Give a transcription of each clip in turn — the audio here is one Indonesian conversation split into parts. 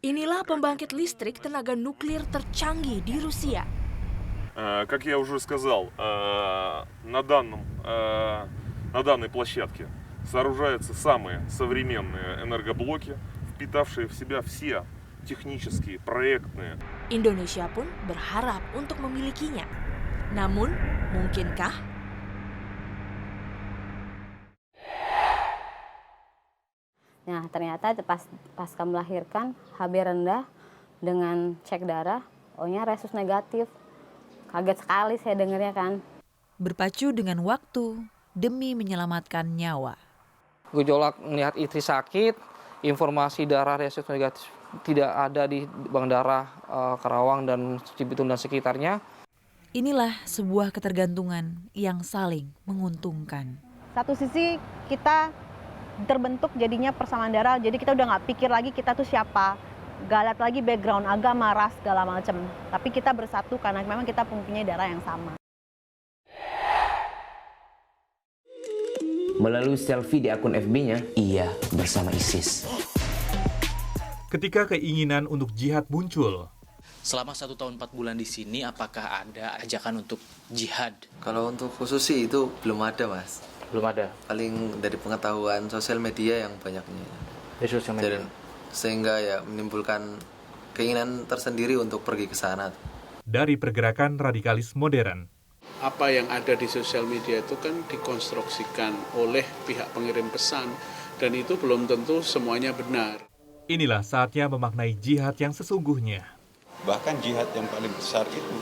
Inilah pembangkit listrik tenaga nuklir tercanggih di Rusia. Как я уже сказал, на данной площадке сооружаются самые современные энергоблоки, впитавшие в себя все технические, проектные. Indonesia pun berharap untuk memilikinya. Namun, mungkinkah? Nah, ternyata pasca melahirkan HB rendah dengan cek darah, O-nya resus negatif. Kaget sekali saya dengarnya kan. Berpacu dengan waktu demi menyelamatkan nyawa. Gejolak melihat istri sakit, informasi darah resus negatif tidak ada di bank darah Karawang dan Cibitung dan sekitarnya. Inilah sebuah ketergantungan yang saling menguntungkan. Satu sisi kita terbentuk jadinya persamaan darah, jadi kita udah nggak pikir lagi kita tuh siapa, gak lihat lagi background agama, ras, segala macam. Tapi kita bersatu karena memang kita mempunyai darah yang sama. Melalui selfie di akun FB-nya, ia bersama ISIS. Ketika keinginan untuk jihad muncul, selama 1 tahun 4 bulan di sini, apakah ada ajakan untuk jihad? Kalau untuk khusus sih itu belum ada, Mas. Belum ada. Paling dari pengetahuan sosial media yang banyaknya. Di sosial media. Sehingga ya menimbulkan keinginan tersendiri untuk pergi ke sana. Dari pergerakan radikalis modern. Apa yang ada di sosial media itu kan dikonstruksikan oleh pihak pengirim pesan dan itu belum tentu semuanya benar. Inilah saatnya memaknai jihad yang sesungguhnya. Bahkan jihad yang paling besar itu,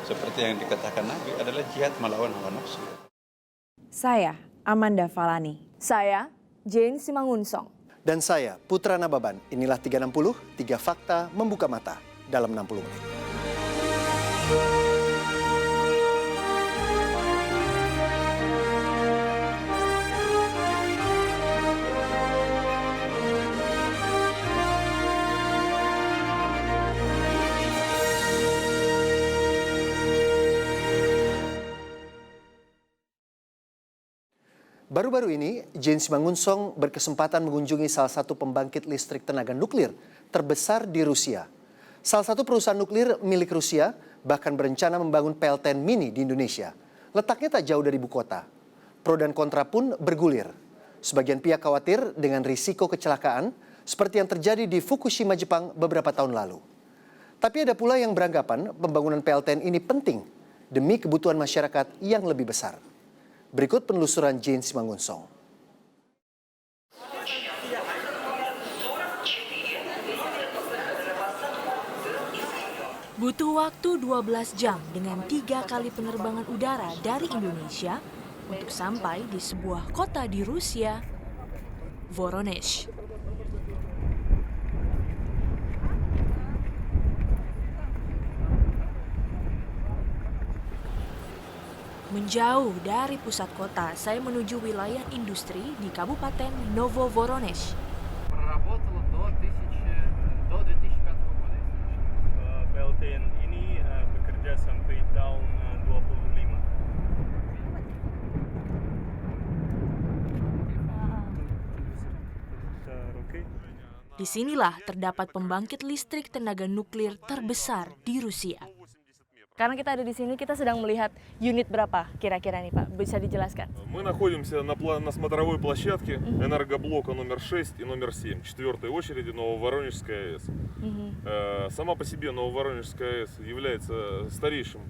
seperti yang dikatakan Nabi, adalah jihad melawan hawa nafsu. Saya, Amanda Falani. Saya, Jane Simangunsong. Dan saya, Putra Nababan. Inilah 360, 3 fakta membuka mata dalam 60 menit. Baru-baru ini, Jane Simangunsong berkesempatan mengunjungi salah satu pembangkit listrik tenaga nuklir terbesar di Rusia. Salah satu perusahaan nuklir milik Rusia bahkan berencana membangun PLTN mini di Indonesia. Letaknya tak jauh dari ibu kota. Pro dan kontra pun bergulir. Sebagian pihak khawatir dengan risiko kecelakaan seperti yang terjadi di Fukushima, Jepang beberapa tahun lalu. Tapi ada pula yang beranggapan pembangunan PLTN ini penting demi kebutuhan masyarakat yang lebih besar. Berikut penelusuran Jane Simangunsong. Butuh waktu 12 jam dengan 3 kali penerbangan udara dari Indonesia untuk sampai di sebuah kota di Rusia, Voronezh. Menjauh dari pusat kota, saya menuju wilayah industri di Kabupaten Novovoronezh. PLTN ini bekerja sampai tahun 25. Disinilah terdapat pembangkit listrik tenaga nuklir terbesar di Rusia. Karena kita ada di sini, kita sedang melihat unit berapa kira-kira nih Pak? Bisa dijelaskan? Мы находимся на смотровой площадке энергоблока номер 6 и номер 7, 4-й очереди Нововоронежская АЭС. Сама по себе Нововоронежская АЭС является старейшим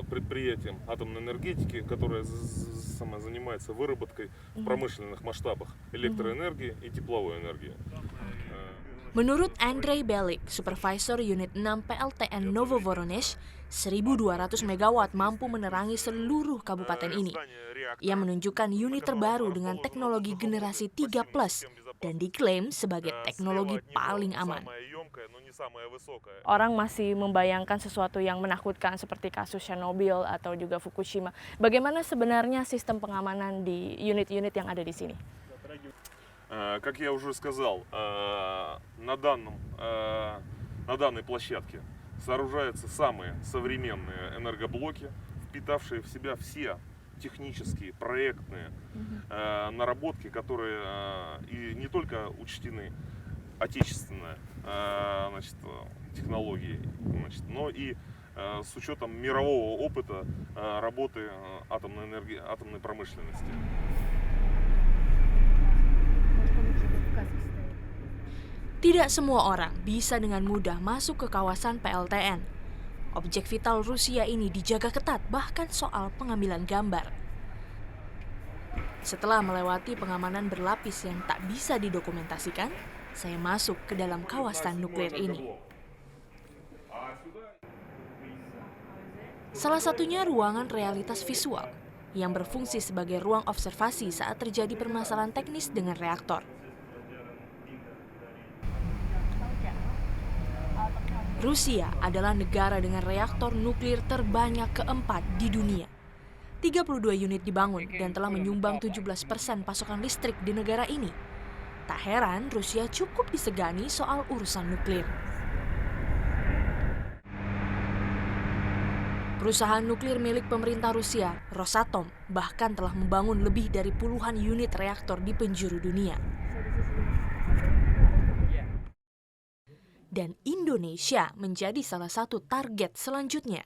предприятием атомной энергетики, которое занимается выработкой в промышленных масштабах электроэнергии и тепловой энергии. Menurut Andrei Belik, supervisor unit 6 PLTN Novovoronezh, 1.200 megawatt mampu menerangi seluruh kabupaten ini. Ia menunjukkan unit terbaru dengan teknologi generasi 3+ dan diklaim sebagai teknologi paling aman. Orang masih membayangkan sesuatu yang menakutkan seperti kasus Chernobyl atau juga Fukushima. Bagaimana sebenarnya sistem pengamanan di unit-unit yang ada di sini? Как я уже сказал, на данной площадке сооружаются самые современные энергоблоки, впитавшие в себя все технические, проектные наработки, которые и не только учтены отечественная значит, технологии, значит, но и с учетом мирового опыта работы атомной промышленности. Tidak semua orang bisa dengan mudah masuk ke kawasan PLTN. Objek vital Rusia ini dijaga ketat, bahkan soal pengambilan gambar. Setelah melewati pengamanan berlapis yang tak bisa didokumentasikan, saya masuk ke dalam kawasan nuklir ini. Salah satunya ruangan realitas visual, yang berfungsi sebagai ruang observasi saat terjadi permasalahan teknis dengan reaktor. Rusia adalah negara dengan reaktor nuklir terbanyak keempat di dunia. 32 unit dibangun dan telah menyumbang 17% pasokan listrik di negara ini. Tak heran Rusia cukup disegani soal urusan nuklir. Perusahaan nuklir milik pemerintah Rusia, Rosatom, bahkan telah membangun lebih dari puluhan unit reaktor di penjuru dunia. Dan Indonesia menjadi salah satu target selanjutnya.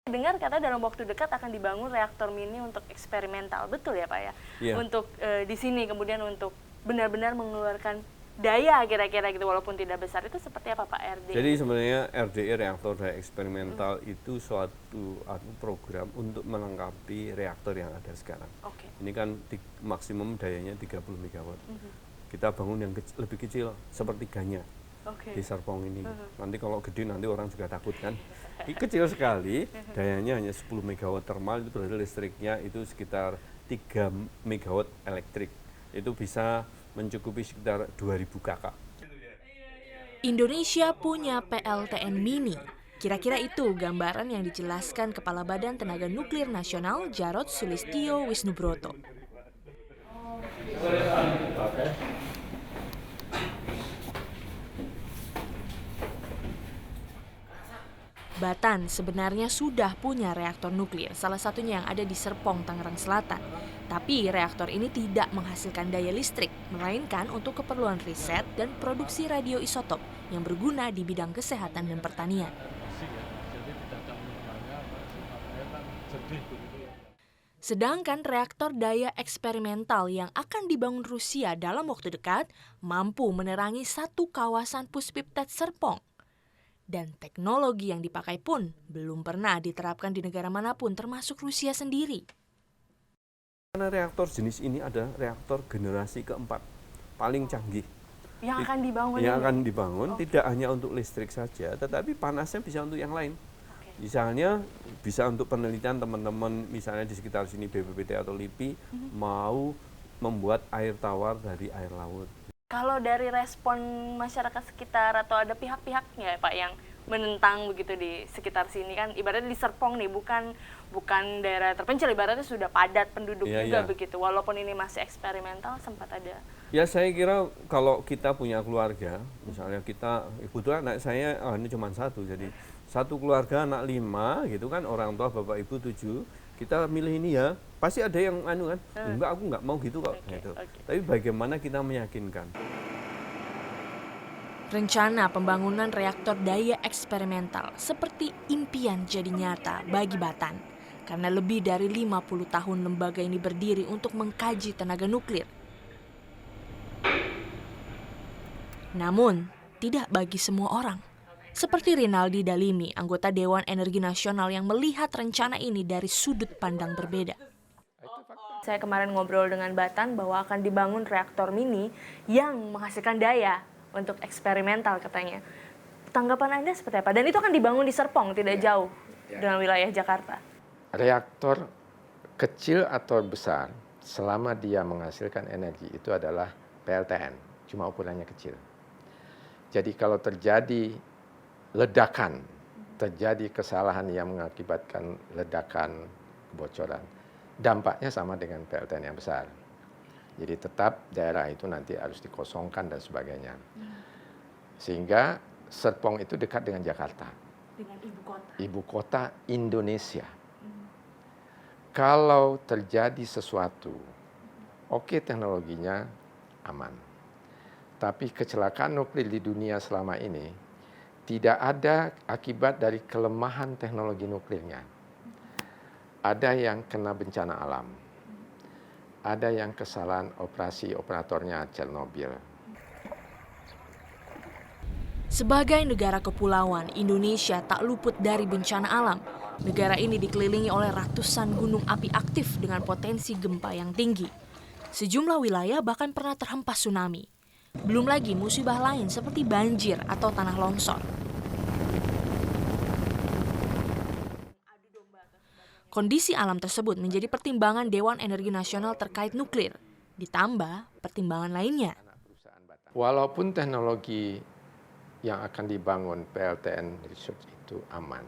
Dengar kata dalam waktu dekat akan dibangun reaktor mini untuk eksperimental, betul ya Pak ya? Yeah. Untuk di sini kemudian untuk benar-benar mengeluarkan daya kira-kira gitu walaupun tidak besar, itu seperti apa Pak RDI? Jadi sebenarnya RDI reaktor daya eksperimental itu suatu program untuk melengkapi reaktor yang ada sekarang. Okay. Ini kan maksimum dayanya 30 megawatt. Kita bangun yang lebih kecil sepertiganya di Serpong ini. Nanti kalau gede nanti orang juga takut kan. Ini kecil sekali, dayanya hanya 10 megawatt termal, itu berarti listriknya itu sekitar 3 megawatt elektrik. Itu bisa mencukupi sekitar 2000 kakak. Indonesia punya PLTN mini. Kira-kira itu gambaran yang dijelaskan Kepala Badan Tenaga Nuklir Nasional Jarod Sulistyo Wisnubroto. Batan sebenarnya sudah punya reaktor nuklir, salah satunya yang ada di Serpong, Tangerang Selatan. Tapi reaktor ini tidak menghasilkan daya listrik, melainkan untuk keperluan riset dan produksi radioisotop yang berguna di bidang kesehatan dan pertanian. Sedangkan reaktor daya eksperimental yang akan dibangun Rusia dalam waktu dekat mampu menerangi satu kawasan Puspiptet Serpong. Dan teknologi yang dipakai pun belum pernah diterapkan di negara manapun termasuk Rusia sendiri. Karena reaktor jenis ini ada reaktor generasi keempat, paling canggih. Yang akan dibangun Yang akan dibangun tidak hanya untuk listrik saja, tetapi panasnya bisa untuk yang lain. Misalnya bisa untuk penelitian teman-teman misalnya di sekitar sini BPPT atau LIPI mau membuat air tawar dari air laut. Kalau dari respon masyarakat sekitar atau ada pihak-pihaknya Pak yang menentang begitu di sekitar sini kan ibaratnya di Serpong nih bukan daerah terpencil, ibaratnya sudah padat penduduk juga begitu, walaupun ini masih eksperimental sempat ada. Ya saya kira kalau kita punya keluarga, misalnya kita kebetulan anak saya ini cuma satu, jadi satu keluarga anak 5 gitu kan, orang tua bapak ibu 7, kita milih ini ya pasti ada yang kan enggak, aku nggak mau gitu kok gitu. Tapi bagaimana kita meyakinkan? Rencana pembangunan reaktor daya eksperimental seperti impian jadi nyata bagi Batan. Karena lebih dari 50 tahun lembaga ini berdiri untuk mengkaji tenaga nuklir. Namun, tidak bagi semua orang. Seperti Rinaldi Dalimi, anggota Dewan Energi Nasional yang melihat rencana ini dari sudut pandang berbeda. Saya kemarin ngobrol dengan Batan bahwa akan dibangun reaktor mini yang menghasilkan daya untuk eksperimental katanya. Tanggapan Anda seperti apa? Dan itu akan dibangun di Serpong, tidak jauh dengan wilayah Jakarta. Reaktor kecil atau besar, selama dia menghasilkan energi, itu adalah PLTN, cuma ukurannya kecil. Jadi kalau terjadi ledakan, terjadi kesalahan yang mengakibatkan ledakan, kebocoran, dampaknya sama dengan PLTN yang besar. Jadi tetap daerah itu nanti harus dikosongkan dan sebagainya. Sehingga Serpong itu dekat dengan Jakarta. Dengan ibu kota. Ibu kota Indonesia. Kalau terjadi sesuatu, oke teknologinya aman. Tapi kecelakaan nuklir di dunia selama ini tidak ada akibat dari kelemahan teknologi nuklirnya. Ada yang kena bencana alam, ada yang kesalahan operasi operatornya Chernobyl. Sebagai negara kepulauan, Indonesia tak luput dari bencana alam. Negara ini dikelilingi oleh ratusan gunung api aktif dengan potensi gempa yang tinggi. Sejumlah wilayah bahkan pernah terhempas tsunami. Belum lagi musibah lain seperti banjir atau tanah longsor. Kondisi alam tersebut menjadi pertimbangan Dewan Energi Nasional terkait nuklir, ditambah pertimbangan lainnya. Walaupun teknologi yang akan dibangun PLTN Research itu aman,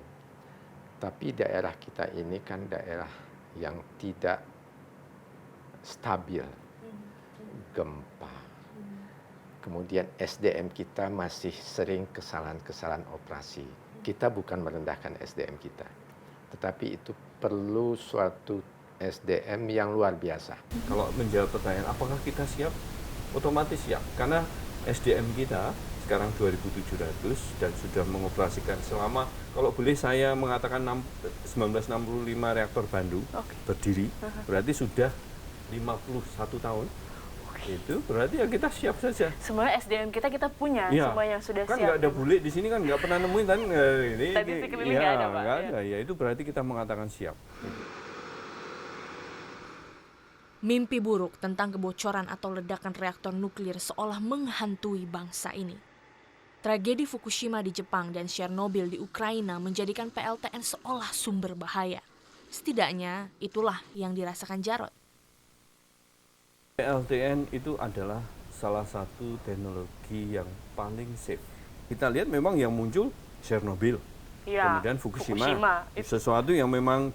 tapi daerah kita ini kan daerah yang tidak stabil, gempa. Kemudian SDM kita masih sering kesalahan-kesalahan operasi. Kita bukan merendahkan SDM kita, tetapi itu perlu suatu SDM yang luar biasa. Kalau menjawab pertanyaan apakah kita siap? Otomatis siap, karena SDM kita sekarang 2.700 dan sudah mengoperasikan selama, kalau boleh saya mengatakan 1965 reaktor Bandung berdiri, berarti sudah 51 tahun. Itu berarti ya kita siap saja. Semua SDM kita punya, ya, semua yang sudah kan siap. Kan nggak ada bule di sini, kan nggak pernah nemuin kan ini. Nggak ada, Pak. Nggak ada, ya itu berarti kita mengatakan siap. Mimpi buruk tentang kebocoran atau ledakan reaktor nuklir seolah menghantui bangsa ini. Tragedi Fukushima di Jepang dan Chernobyl di Ukraina menjadikan PLTN seolah sumber bahaya. Setidaknya itulah yang dirasakan Jarod. PLTN itu adalah salah satu teknologi yang paling safe. Kita lihat memang yang muncul Chernobyl, ya, kemudian Fukushima. Sesuatu yang memang,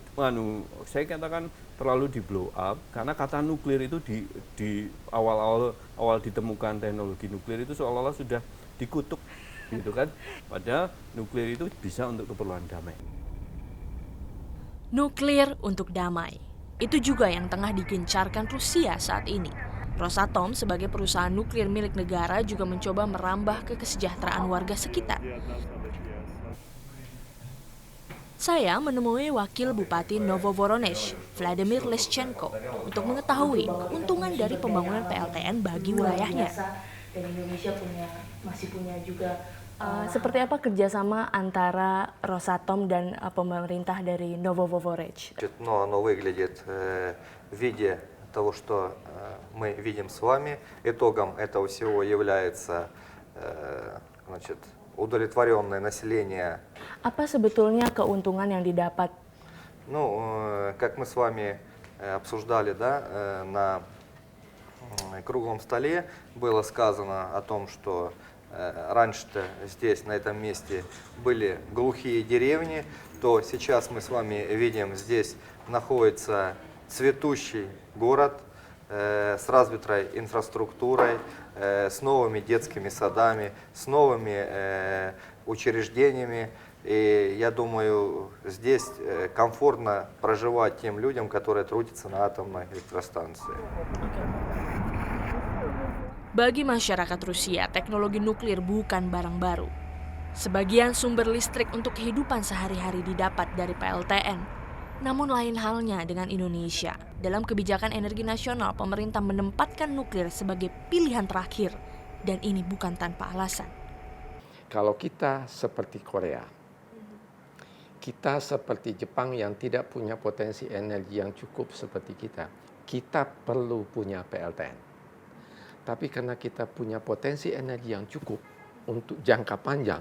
saya katakan terlalu di blow up, karena kata nuklir itu di awal ditemukan teknologi nuklir itu seolah-olah sudah dikutuk, gitu kan? Padahal nuklir itu bisa untuk keperluan damai. Nuklir untuk damai. Itu juga yang tengah digencarkan Rusia saat ini. Rosatom sebagai perusahaan nuklir milik negara juga mencoba merambah ke kesejahteraan warga sekitar. Saya menemui Wakil Bupati Novovoronesh, Vladimir Leschenko, untuk mengetahui keuntungan dari pembangunan PLTN bagi wilayahnya. Dan Indonesia masih punya juga. Seperti apa kerjasama antara Rosatom dan pemerintah dari Novovoronesh? Но оно выглядит в виде того, что мы видим с вами. Итогом этого всего является удовлетворенное население. Apa sebetulnya keuntungan yang didapat? Как мы с вами обсуждали, да, на круглом столе было сказано о том, что раньше-то здесь, на этом месте, были глухие деревни, то сейчас мы с вами видим, здесь находится цветущий город с развитой инфраструктурой, с новыми детскими садами, с новыми учреждениями. И я думаю, здесь комфортно проживать тем людям, которые трудятся на атомной электростанции. Bagi masyarakat Rusia, teknologi nuklir bukan barang baru. Sebagian sumber listrik untuk kehidupan sehari-hari didapat dari PLTN. Namun lain halnya dengan Indonesia. Dalam kebijakan energi nasional, pemerintah menempatkan nuklir sebagai pilihan terakhir. Dan ini bukan tanpa alasan. Kalau kita seperti Korea, kita seperti Jepang yang tidak punya potensi energi yang cukup seperti kita perlu punya PLTN. Tapi karena kita punya potensi energi yang cukup untuk jangka panjang,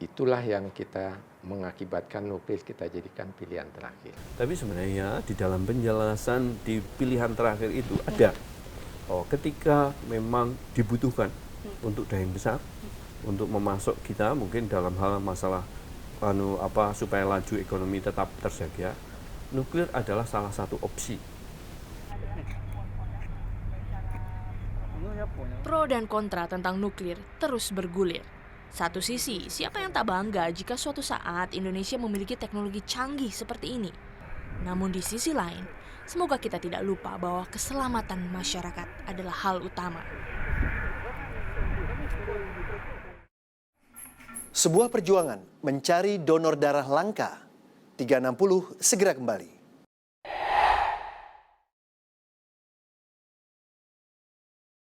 itulah yang kita mengakibatkan nuklir kita jadikan pilihan terakhir. Tapi sebenarnya di dalam penjelasan di pilihan terakhir itu ada, ketika memang dibutuhkan untuk daya besar, untuk memasok kita mungkin dalam hal masalah supaya laju ekonomi tetap terjaga, nuklir adalah salah satu opsi. Pro dan kontra tentang nuklir terus bergulir. Satu sisi, siapa yang tak bangga jika suatu saat Indonesia memiliki teknologi canggih seperti ini? Namun di sisi lain, semoga kita tidak lupa bahwa keselamatan masyarakat adalah hal utama. Sebuah perjuangan mencari donor darah langka. 360 segera kembali.